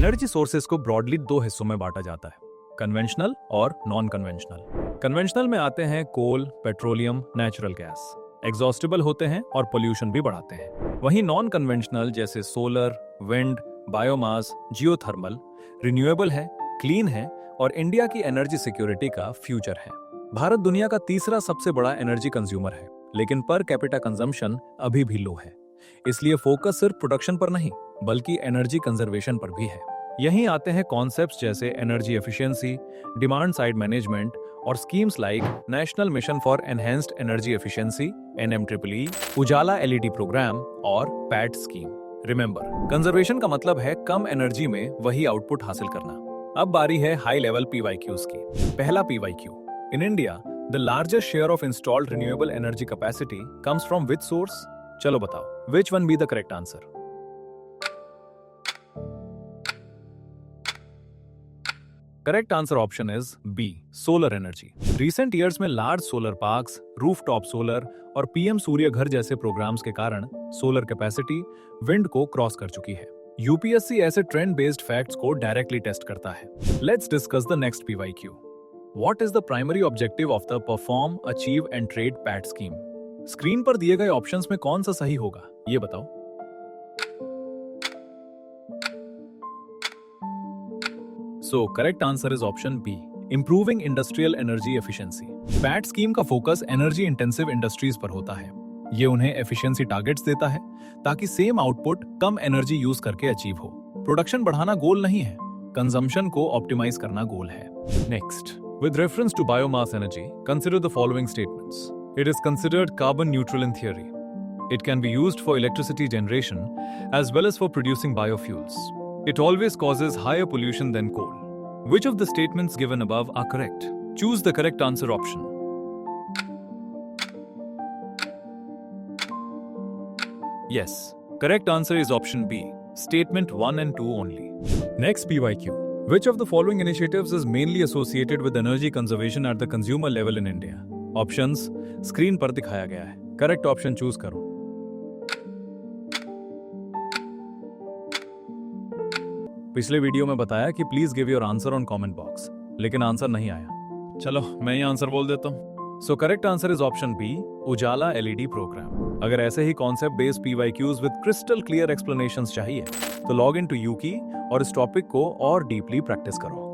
Energy sources को broadly दो हिस्सों में बांटा जाता है, कन्वेंशनल और नॉन कन्वेंशनल। कन्वेंशनल में आते हैं कोल, पेट्रोलियम, नेचुरल गैस। एग्जॉस्टेबल होते हैं और पोल्यूशन भी बढ़ाते हैं। वहीं नॉन कन्वेंशनल जैसे solar, wind, biomass, geothermal renewable है, क्लीन है और इंडिया की एनर्जी सिक्योरिटी का फ्यूचर है। भारत दुनिया का तीसरा सबसे बड़ा एनर्जी कंज्यूमर है, लेकिन पर कैपिटा कंजम्पशन अभी भी लो है। इसलिए फोकस सिर्फ प्रोडक्शन पर नहीं बल्कि एनर्जी कंजर्वेशन पर भी है। यहीं आते हैं कॉन्सेप्ट्स जैसे energy efficiency, demand side management और schemes like national mission for enhanced energy efficiency (NMEE), Ujala LED programme और पैट स्कीम। रिमेंबर, कंजर्वेशन का मतलब है कम एनर्जी में वही आउटपुट हासिल करना। अब बारी है हाई लेवल PYQs की। पहला PYQ, in India the largest share of installed renewable energy capacity comes from which source? चलो बताओ, which one be the correct answer? Correct answer option is B, solar energy. Recent years में large solar parks, rooftop solar और PM Surya Ghar जैसे programs के कारण solar capacity wind को cross कर चुकी है। UPSC ऐसे ट्रेंड बेस्ड फैक्ट्स को डायरेक्टली टेस्ट करता है। Let's discuss the next PYQ। What is the primary objective of the perform, achieve and trade PAT scheme? Screen पर दिए गए ऑप्शंस में कौन सा सही होगा, ये बताओ। So, correct answer is option B, improving industrial energy efficiency. PAT scheme का फोकस एनर्जी इंटेंसिव इंडस्ट्रीज पर होता है। ये उन्हें एफिशिएंसी टारगेट्स देता है ताकि सेम आउटपुट कम एनर्जी यूज करके अचीव हो। प्रोडक्शन बढ़ाना गोल नहीं है, कंजम्पशन को ऑप्टिमाइज करना गोल है। Next, with reference to biomass energy, consider the following statements. It is considered carbon neutral in theory. It can be used for electricity generation as well as for producing biofuels. It always causes higher pollution than coal. Which of the statements given above are correct? Choose the correct answer option. Yes, correct answer is option B, statement 1 and 2 only. Next PYQ. Which of the following initiatives is mainly associated with energy conservation at the consumer level in India? Options screen पर दिखाया गया है। Correct option choose करो। पिछले video में बताया कि please give your answer on comment box, लेकिन आंसर नहीं आया। चलो मैं ही आंसर बोल देता हूँ। So correct answer is option B, Ujala LED program. अगर ऐसे ही concept based PYQs with crystal clear explanations चाहिए तो लॉग इन टू यूकी और इस टॉपिक को और डीपली प्रैक्टिस करो।